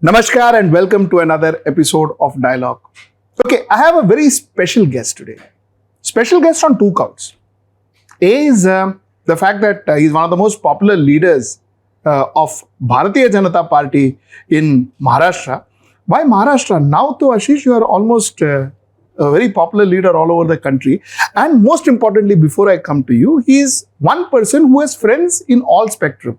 Namaskar and welcome to another episode of Dialogue. Okay, I have a very special guest today. Special guest on two counts. A is the fact that he's one of the most popular leaders of Bharatiya Janata Party in Maharashtra. Why Maharashtra? Now to Ashish, you are almost a very popular leader all over the country. And most importantly, before I come to you, he is one person who has friends in all spectrum,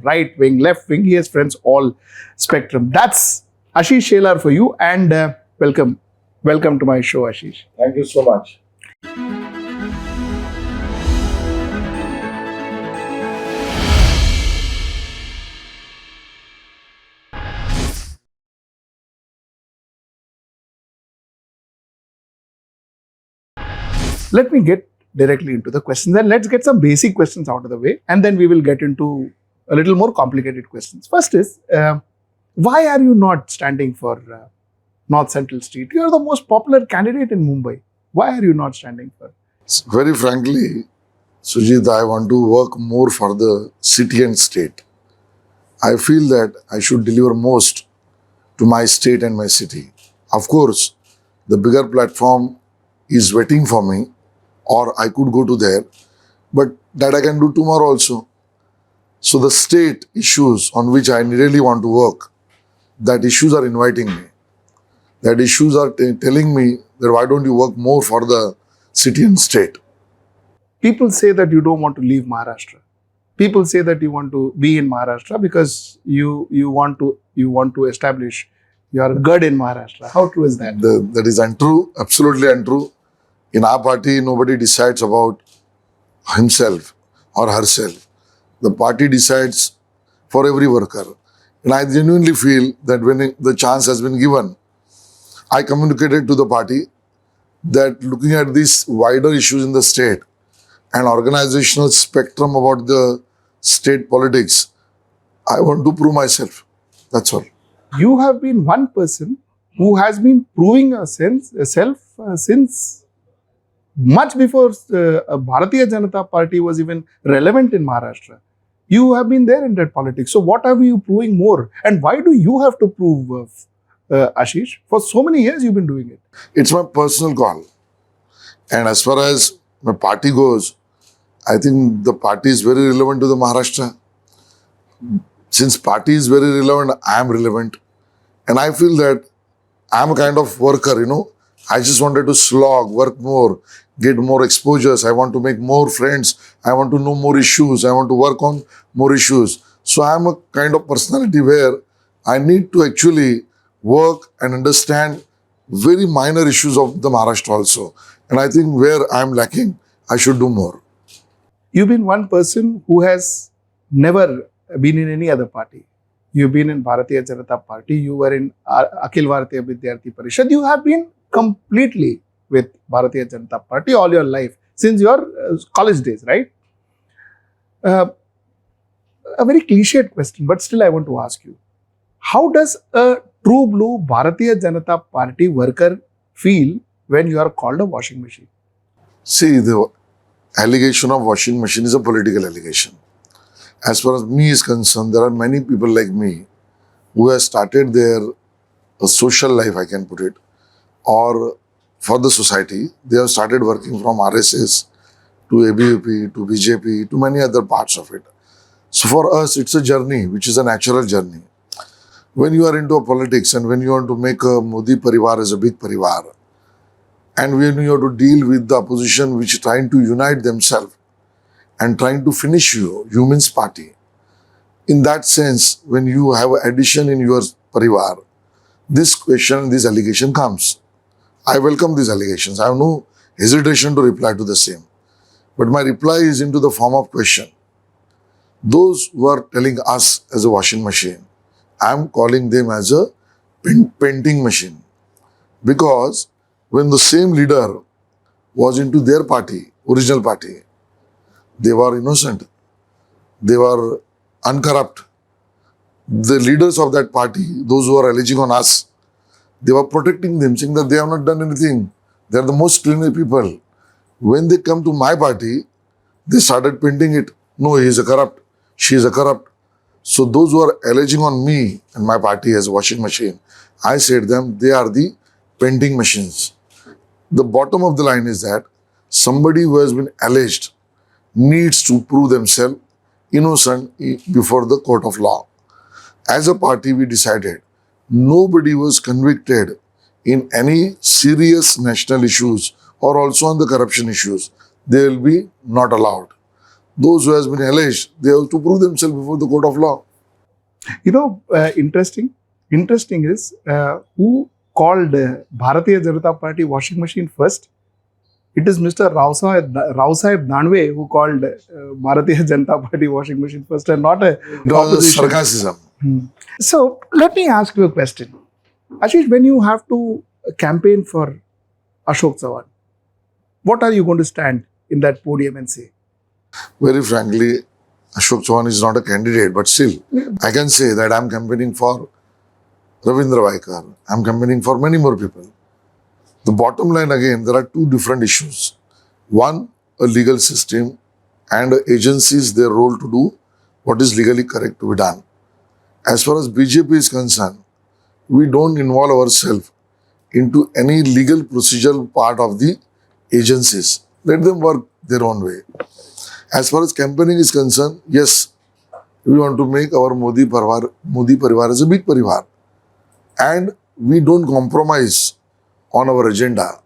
right wing, left wing. He has friends all spectrum. That's Ashish Shelar for you, and welcome to my show, Ashish. Thank you so much. Let me get directly into the questions, and let's get some basic questions out of the way, and then we will get into a little more complicated questions. First is, why are you not standing for North Central Street? You are the most popular candidate in Mumbai. Why are you not standing for? Very frankly, Sujit, I want to work more for the city and state. I feel that I should deliver most to my state and my city. Of course, the bigger platform is waiting for me, or I could go to there, but that I can do tomorrow also. So the state issues on which I really want to work, that issues are inviting me. That issues are telling me that why don't you work more for the city and state. People say that you don't want to leave Maharashtra. People say that you want to be in Maharashtra because you want to establish your good in Maharashtra. How true is that? That is untrue, absolutely untrue. In our party, nobody decides about himself or herself. The party decides for every worker. And I genuinely feel that when the chance has been given, I communicated to the party that looking at these wider issues in the state and organizational spectrum about the state politics, I want to prove myself. That's all. You have been one person who has been proving yourself since much before Bharatiya Janata Party was even relevant in Maharashtra. You have been there in that politics. So what are you proving more? And why do you have to prove, Ashish? For so many years you've been doing it. It's my personal call. And as far as my party goes, I think the party is very relevant to the Maharashtra. Since party is very relevant, I am relevant. And I feel that I am a kind of worker, I just wanted to slog, work more, get more exposures. I want to make more friends. I want to know more issues. I want to work on more issues. So I am a kind of personality where I need to actually work and understand very minor issues of the Maharashtra also. And I think where I am lacking, I should do more. You've been one person who has never been in any other party. You've been in Bharatiya Janata Party. You were in Akhil Bharatiya Vidyarthi Parishad. You have been completely with Bharatiya Janata Party all your life, since your college days, right? A very cliched question, but still I want to ask you. How does a true blue Bharatiya Janata Party worker feel when you are called a washing machine? See, the allegation of washing machine is a political allegation. As far as me is concerned, there are many people like me who have started their social life, I can put it, or for the society. They have started working from RSS to ABUP to BJP to many other parts of it. So for us, it's a journey, which is a natural journey. When you are into a politics and when you want to make a Modi Parivar as a big Parivar, and when you have to deal with the opposition which is trying to unite themselves and trying to finish you means party. In that sense, when you have an addition in your Parivar, this question, this allegation comes. I welcome these allegations. I have no hesitation to reply to the same. But my reply is into the form of question. Those who are telling us as a washing machine, I am calling them as a painting machine. Because when the same leader was into their party, original party, they were innocent. They were uncorrupt. The leaders of that party, those who are alleging on us, they were protecting them, saying that they have not done anything. They are the most clean people. When they come to my party, they started painting it. No, he is a corrupt. She is a corrupt. So those who are alleging on me and my party as washing machine, I said them, they are the painting machines. The bottom of the line is that somebody who has been alleged needs to prove themselves innocent before the court of law. As a party, we decided nobody was convicted in any serious national issues or also on the corruption issues. They will be not allowed. Those who has been alleged, they have to prove themselves before the court of law. Interesting is who called Bharatiya Janata Party washing machine first. It is Mr. Rao Sahib Dandwe who called Bharatiya Janata Party washing machine first, and not a It was opposition. sarcasm. So let me ask you a question. Ashish, when you have to campaign for Ashok Chavan, what are you going to stand in that podium and say? Very frankly, Ashok Chavan is not a candidate, but still, I can say that I am campaigning for Devendra. I am campaigning for many more people. The bottom line again, there are two different issues. One, a legal system and agencies, their role to do what is legally correct to be done. As far as BJP is concerned, we don't involve ourselves into any legal procedural part of the agencies. Let them work their own way. As far as campaigning is concerned, yes, we want to make our Modi Parivar as a big Parivar. And we don't compromise on our agenda,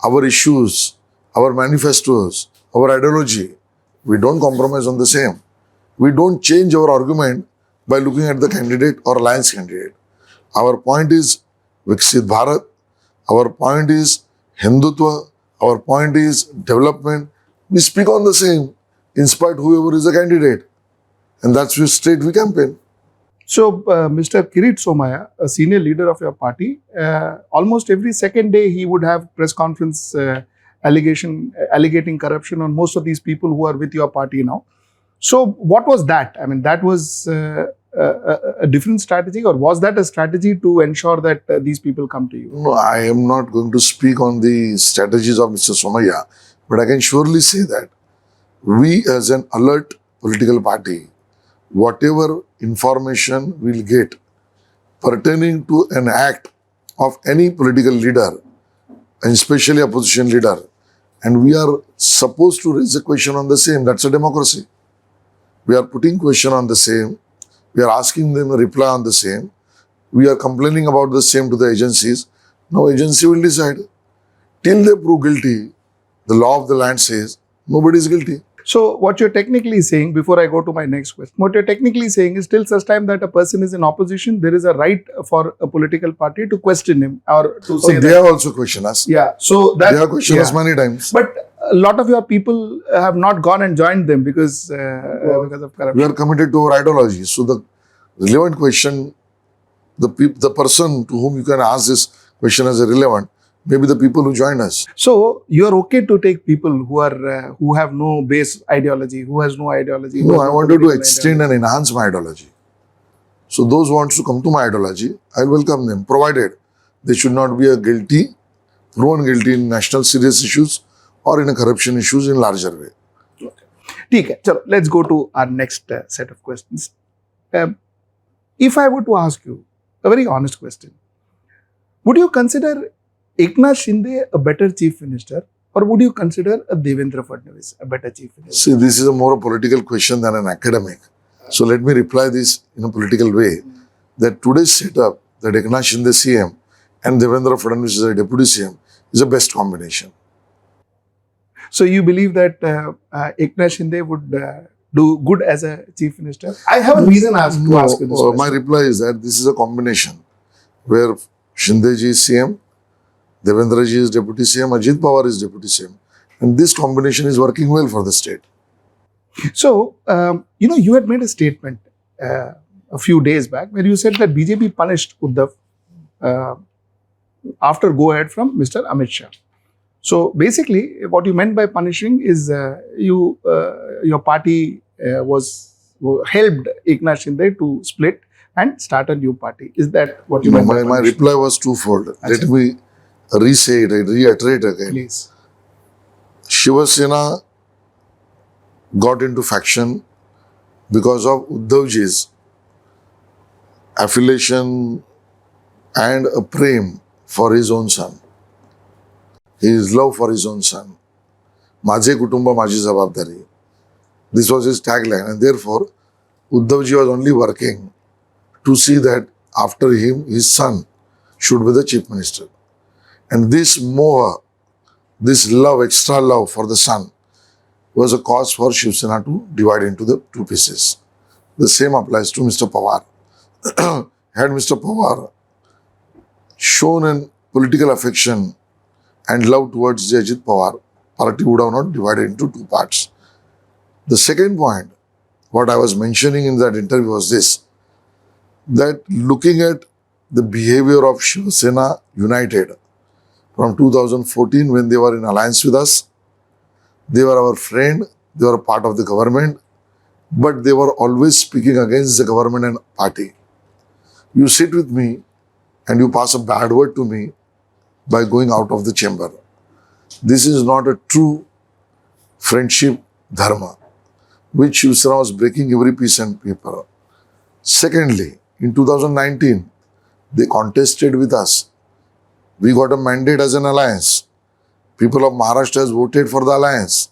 our issues, our manifestos, our ideology. We don't compromise on the same. We don't change our argument by looking at the candidate or alliance candidate. Our point is Viksit Bharat. Our point is Hindutva. Our point is development. We speak on the same, in spite whoever is a candidate. And that's which state we campaign. So, Mr. Kirit Somaya, a senior leader of your party, almost every second day he would have press conference allegating corruption on most of these people who are with your party now. So, what was that? I mean, that was a different strategy, or was that a strategy to ensure that these people come to you? No, I am not going to speak on the strategies of Mr. Somaya, but I can surely say that we as an alert political party, whatever information we'll get pertaining to an act of any political leader, and especially opposition leader, and we are supposed to raise a question on the same. That's a democracy. We are putting question on the same. We are asking them a reply on the same. We are complaining about the same to the agencies. Now agency will decide. Till they prove guilty, the law of the land says nobody is guilty. So, what you're technically saying, before I go to my next question, what you're technically saying is till such time that a person is in opposition, there is a right for a political party to question him or to say They have also questioned us. Yeah. So that They have questioned us many times. But a lot of your people have not gone and joined them because of corruption. We are committed to our ideology. So the relevant question, the person to whom you can ask this question as a relevant, maybe the people who join us. So you are okay to take people who have no base ideology, who has no ideology. No, I wanted to extend and enhance my ideology. So those who want to come to my ideology, I will welcome them, provided they should not be proven guilty in national serious issues or in a corruption issues in larger way. Okay. So let's go to our next set of questions. If I were to ask you a very honest question, would you consider Eknath Shinde a better chief minister, or would you consider a Devendra Fadnavis a better chief minister? See, this is a more a political question than an academic. So let me reply this in a political way, that today's setup, that Eknath Shinde CM and Devendra Fadnavis as a deputy CM is a best combination. So you believe that Eknath Shinde would do good as a chief minister? I have a reason to ask you this question. My reply is that this is a combination where Shinde ji is CM, Devendra ji is deputy CM, Ajit Pawar is deputy CM. And this combination is working well for the state. So, you had made a statement a few days back where you said that BJP punished Uddhav after go-ahead from Mr. Amit Shah. So, basically, what you meant by punishing is your party helped Eknath Shinde to split and start a new party. Is that what you meant by punishing? My reply was twofold. Let me reiterate again. Please. Shiv Sena got into faction because of Uddhav ji's affiliation and a prem for his own son. His love for his own son. माझे कुटुंब माझी जबाबदारी. This was his tagline, and therefore Uddhavji was only working to see that after him, his son should be the chief minister. And this moha, this love, extra love for the son, was a cause for Shiv Sena to divide into the two pieces. The same applies to Mr. Pawar. Had Mr. Pawar shown an political affection and love towards the Ajit Pawar, party would have not divided into two parts. The second point, what I was mentioning in that interview was this, that looking at the behavior of Shiv Sena United from 2014 when they were in alliance with us, they were our friend, they were part of the government, but they were always speaking against the government and party. You sit with me and you pass a bad word to me by going out of the chamber. This is not a true friendship dharma, which Shiv Sena was breaking every piece and paper. Secondly, in 2019, they contested with us. We got a mandate as an alliance. People of Maharashtra has voted for the alliance.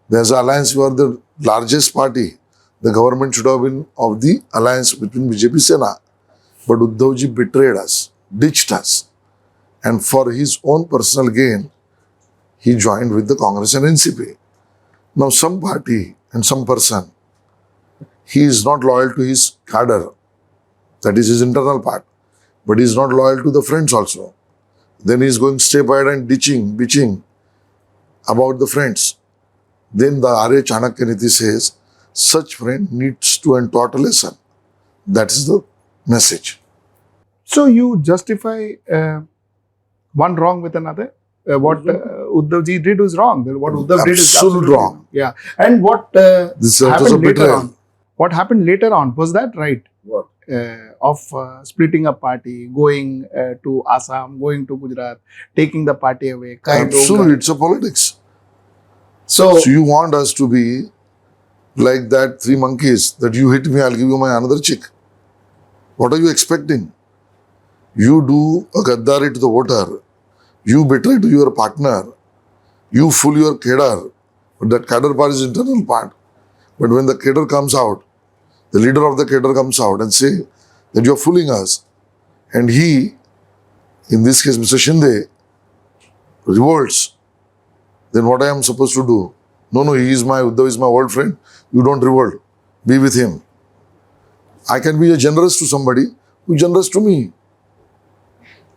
There's an alliance, we are the largest party. The government should have been of the alliance between BJP Sena. But Uddhavji betrayed us, ditched us. And for his own personal gain, he joined with the Congress and NCP. Now some party and some person, he is not loyal to his cadre. That is his internal part. But he is not loyal to the friends also. Then he is going step ahead and bitching about the friends. Then the Arya Chanakya Niti says, such friend needs to and taught a lesson. That is the message. So you justify one wrong with another? What Uddhavji did was wrong. What Uddhav did is absolutely wrong. Yeah. And what This was a happened later betrayal. on? What happened later on? Was that right? What? Of splitting a party, going to Assam, going to Gujarat, taking the party away. Absolutely, it's a politics. So So you want us to be like that three monkeys, that you hit me, I'll give you my another chick. What are you expecting? You do a gaddari to the voter, you betray to your partner, you fool your cadre, but that cadre part is internal part. But when the cadre comes out, the leader of the cadre comes out and say that you are fooling us, and he, in this case Mr. Shinde, revolts, then what I am supposed to do? No, Uddhav is my old friend, you don't revolt, be with him. I can be generous to somebody who is generous to me.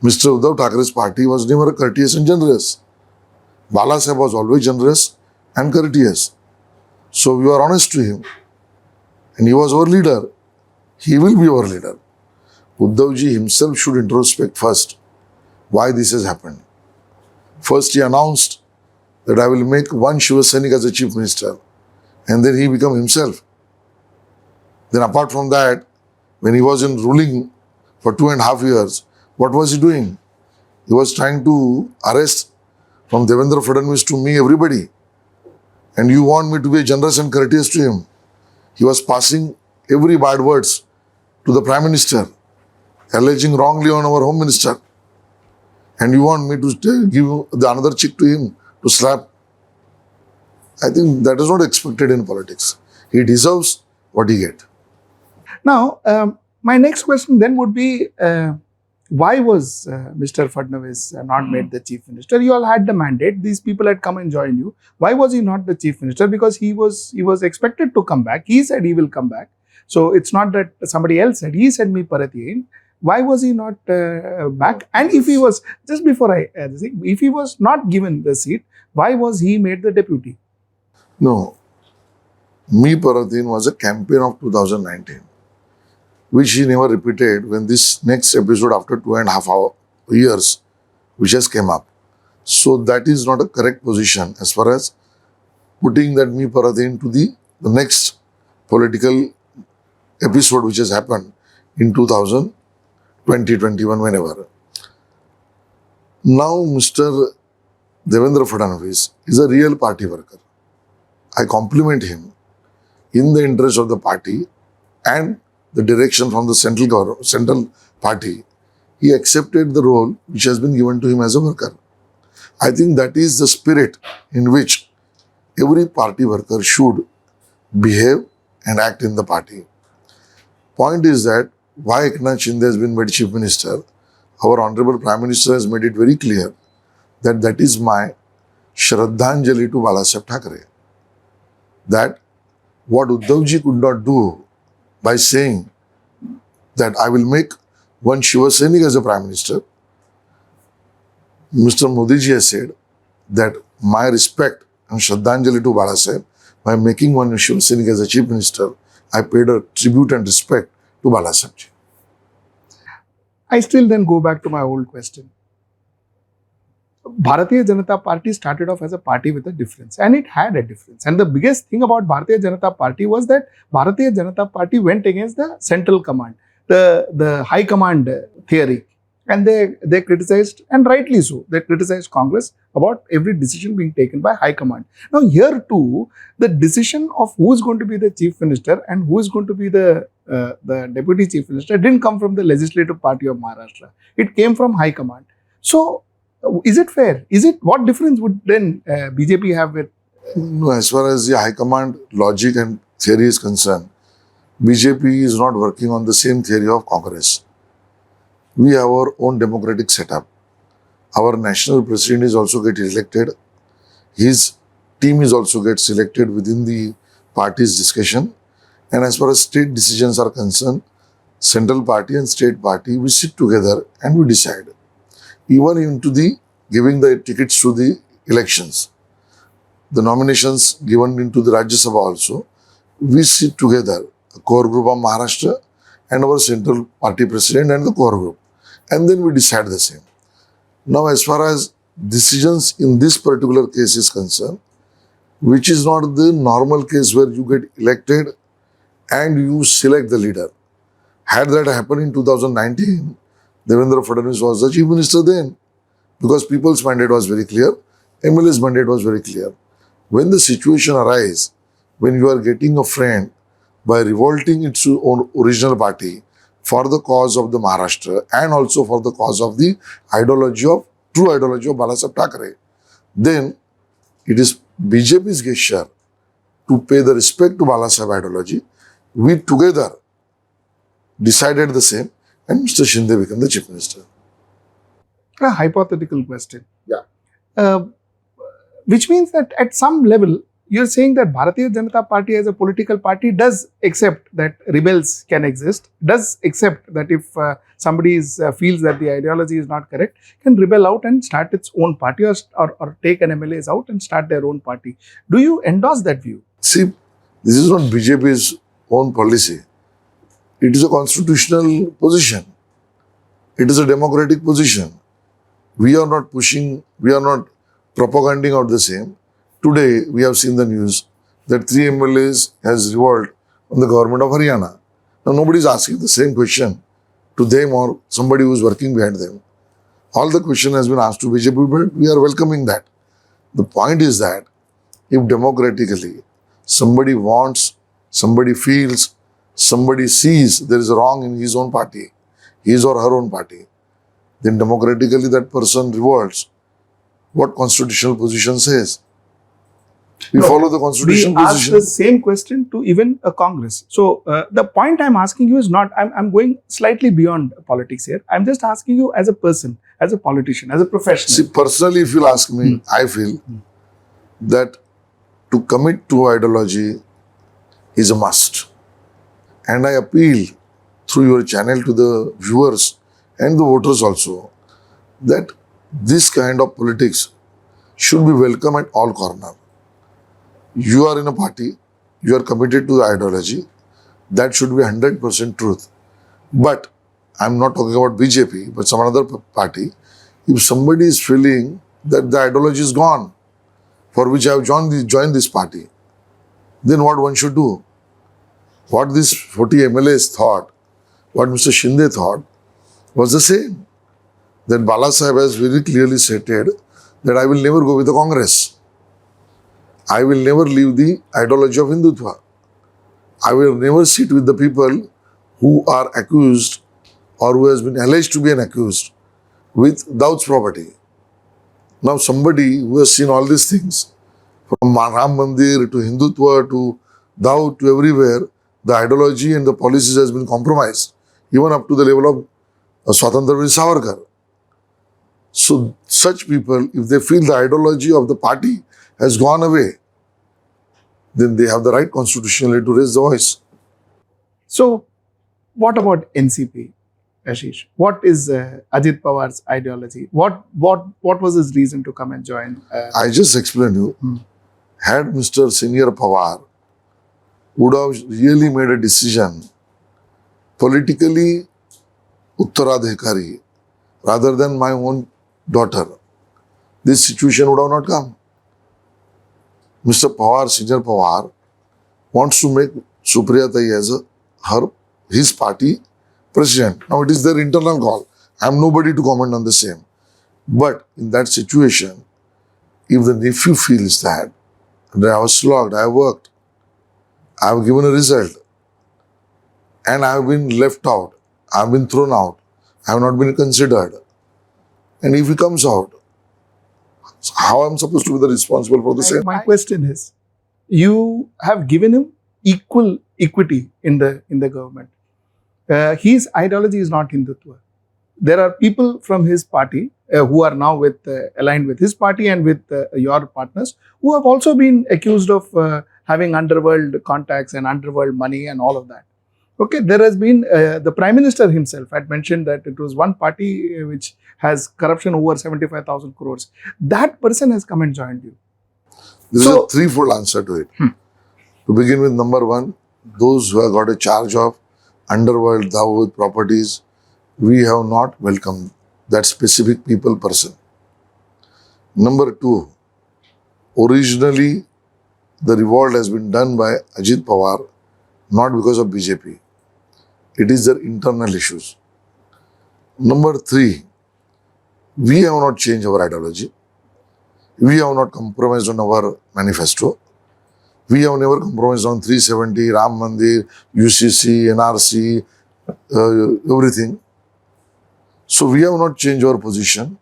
Mr. Uddhav Thackeray's party was never courteous and generous. Bala Sahib was always generous and courteous. So we are honest to him. And he was our leader. He will be our leader. Uddhavji himself should introspect first why this has happened. First he announced that I will make one Shiv Sainik as a chief minister. And then he became himself. Then apart from that, when he was in ruling for 2.5 years, what was he doing? He was trying to arrest from Devendra Fadnavis to me everybody. And you want me to be generous and courteous to him. He was passing every bad words to the Prime Minister, alleging wrongly on our Home Minister. And you want me to give the another chick to him to slap? I think that is not expected in politics. He deserves what he gets. now, my next question then would be, why was Mr. Fadnavis not made the chief minister? You all had the mandate. These people had come and joined you. Why was he not the chief minister? Because he was expected to come back. He said he will come back. So it's not that somebody else said. He said me parat yein. Why was he not back? And if he was, just before I add this, if he was not given the seat, why was he made the deputy? No. Me Paratin was a campaign of 2019, which he never repeated when this next episode after 2.5 years, which has came up. So that is not a correct position as far as putting that me Paratin to the next political episode which has happened in 2020, 21, whenever. Now Mr. Devendra Fadnavis is a real party worker. I compliment him in the interest of the party and the direction from the central party, he accepted the role which has been given to him as a worker. I think that is the spirit in which every party worker should behave and act in the party. Point is that why Eknath Shinde has been made Chief Minister, our Honorable Prime Minister has made it very clear that that is my Shraddhanjali to Balasaheb Thackeray. That what Uddhavji could not do by saying that I will make one Shiv Sena as a Prime Minister, Mr. Modi ji has said that my respect and Shraddhanjali to Balasaheb, by making one Shiv Sena as a Chief Minister, I paid a tribute and respect to Balasaheb ji. I still then go back to my old question. Bharatiya Janata Party started off as a party with a difference, and it had a difference. And the biggest thing about Bharatiya Janata Party was that Bharatiya Janata Party went against the central command, the high command theory. And they criticized, and rightly so, they criticized Congress about every decision being taken by high command. Now here too, the decision of who is going to be the chief minister and who is going to be the deputy chief minister didn't come from the legislative party of Maharashtra. It came from high command. So is it fair? What difference would then BJP have with? No, as far as the high command logic and theory is concerned, BJP is not working on the same theory of Congress. We have our own democratic setup. Our national president is also get elected. His team is also get selected within the party's discussion. And as far as state decisions are concerned, central party and state party, we sit together and we decide. Even into the giving the tickets to the elections, the nominations given into the Rajya Sabha also, we sit together, a core group of Maharashtra and our central party president and the core group. And then we decide the same. Now, as far as decisions in this particular case is concerned, which is not the normal case where you get elected and you select the leader. Had that happened in 2019, Devendra Fadnavis was the chief minister then, because people's mandate was very clear, MLA's mandate was very clear. When the situation arises, when you are getting a friend by revolting its own original party for the cause of the Maharashtra and also for the cause of the true ideology of Balasaheb Thackeray, then it is BJP's gesture to pay the respect to Balasaheb ideology. We together decided the same and Mr. Shinde became the chief minister. A hypothetical question. Yeah. Which means that at some level, you're saying that Bharatiya Janata Party as a political party does accept that rebels can exist, does accept that if somebody feels that the ideology is not correct, can rebel out and start its own party or take an MLAs out and start their own party. Do you endorse that view? See, this is not BJP's own policy. It is a constitutional position. It is a democratic position. We are not pushing, we are not propaganding out the same. Today, we have seen the news that 3 MLAs has revolted on the government of Haryana. Now, nobody is asking the same question to them or somebody who is working behind them. All the question has been asked to BJP, but we are welcoming that. The point is that if democratically somebody wants, somebody feels, somebody sees there is a wrong in his own party, his or her own party, then democratically that person revolts. What constitutional position says? We follow the constitutional position. We ask the same question to even a Congress. So, the point I'm asking you is not, I'm going slightly beyond politics here. I'm just asking you as a person, as a politician, as a professional. See, personally, if you'll ask me, I feel that to commit to ideology is a must. And I appeal through your channel to the viewers and the voters also that this kind of politics should be welcome at all corners. You are in a party, you are committed to the ideology, that should be 100% truth. But I'm not talking about BJP, but some other party. If somebody is feeling that the ideology is gone, for which I have joined this party, then what one should do? What these 40 MLAs thought, what Mr. Shinde thought, was the same. That Balasaheb has very clearly stated that I will never go with the Congress. I will never leave the ideology of Hindutva. I will never sit with the people who are accused or who has been alleged to be an accused with Daud's property. Now somebody who has seen all these things, from Ram Mandir to Hindutva to Daud to everywhere, the ideology and the policies has been compromised, even up to the level of Swatantra Savarkar. So such people, if they feel the ideology of the party has gone away, then they have the right constitutionally to raise the voice. So, what about NCP, Ashish? What is Ajit Pawar's ideology? What was his reason to come and join? I just explained you. Had Mr. Senior Pawar would have really made a decision politically Uttaradhikari rather than my own daughter, this situation would have not come. Mr. Pawar, Senior Pawar, wants to make Supriya Tai as his party president. Now it is their internal call. I am nobody to comment on the same. But in that situation, if the nephew feels that I was slogged, I worked, I have given a result, and I have been left out, I have been thrown out, I have not been considered, and if he comes out, how am I supposed to be the responsible for the same? My question is, you have given him equity in the government. His ideology is not Hindutva. There are people from his party who are now aligned with his party and with your partners who have also been accused of having underworld contacts and underworld money and all of that. Okay, there has been, the Prime Minister himself had mentioned that it was one party which has corruption over 75,000 crores. That person has come and joined you. There is a threefold answer to it. To begin with, number one, those who have got a charge of underworld Dawood properties, we have not welcomed that specific person. Number two, originally the revolt has been done by Ajit Pawar, not because of BJP. It is their internal issues. Number three, we have not changed our ideology. We have not compromised on our manifesto. We have never compromised on 370, Ram Mandir, UCC, NRC, everything. So we have not changed our position.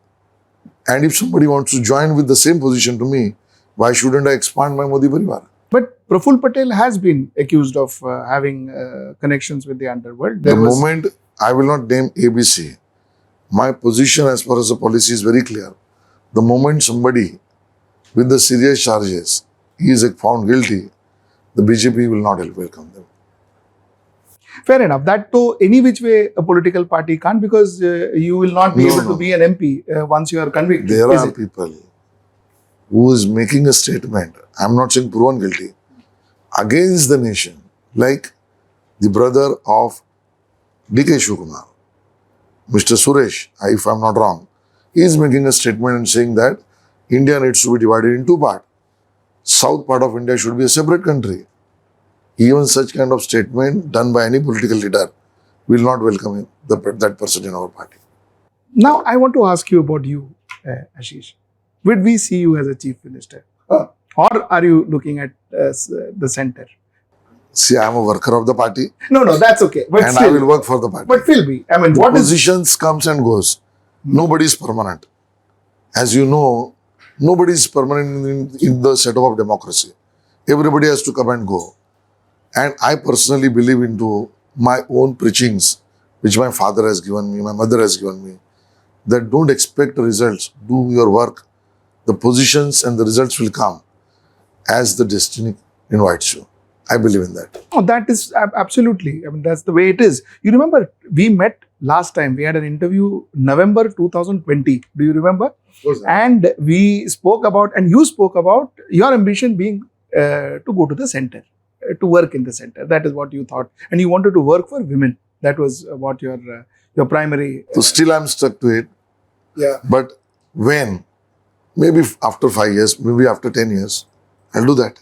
And if somebody wants to join with the same position to me, why shouldn't I expand my Modi Parivar? But Praful Patel has been accused of having connections with the underworld. The moment I will not name ABC, my position as far as the policy is very clear. The moment somebody with the serious charges is found guilty, the BJP will not welcome them. Fair enough. That too, any which way a political party can't, because you will not be able to be an MP once you are convicted. There are people who is making a statement, I am not saying proven guilty, against the nation, like the brother of D.K. Shivakumar, Mr. Suresh, if I am not wrong, he is making a statement and saying that India needs to be divided in two parts. South part of India should be a separate country. Even such kind of statement done by any political leader will not welcome that person in our party. Now, I want to ask you about you, Ashish. Would we see you as a chief minister? Or are you looking at the center? See, I am a worker of the party. No, that's okay. But and still, I will work for the party. But will be. I mean, what positions comes and goes. Nobody is permanent. As you know, nobody is permanent in the setup of democracy. Everybody has to come and go. And I personally believe into my own preachings, which my father has given me, my mother has given me, that don't expect results, do your work. The positions and the results will come as the destiny invites you. I believe in that. Oh, that is absolutely. I mean, that's the way it is. You remember, we met last time. We had an interview November 2020. Do you remember? And we spoke about, and you spoke about your ambition being to go to the center, to work in the center. That is what you thought. And you wanted to work for women. That was what your primary... So still I'm stuck to it. Yeah. But when? Maybe after 5 years, maybe after 10 years, I'll do that.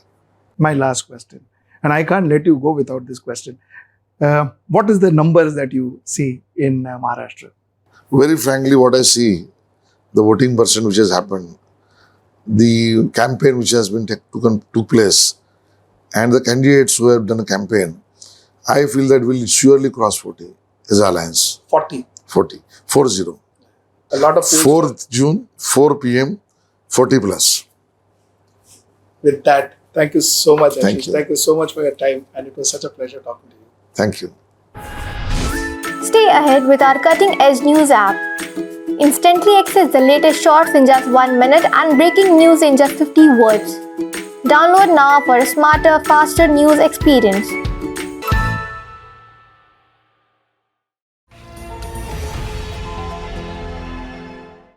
My last question. And I can't let you go without this question. What is the numbers that you see in Maharashtra? Very frankly, what I see, the voting percent which has happened, the campaign which has been took place, and the candidates who have done a campaign, I feel that we'll surely cross 40 as alliance. 40. 40. 40. A lot of 4th June, 4 p.m., 40 plus. With that, thank you so much, Ashish. Thank you. Thank you so much for your time, and it was such a pleasure talking to you. Thank you. Stay ahead with our cutting-edge news app. Instantly access the latest shorts in just 1 minute and breaking news in just 50 words. Download now for a smarter, faster news experience.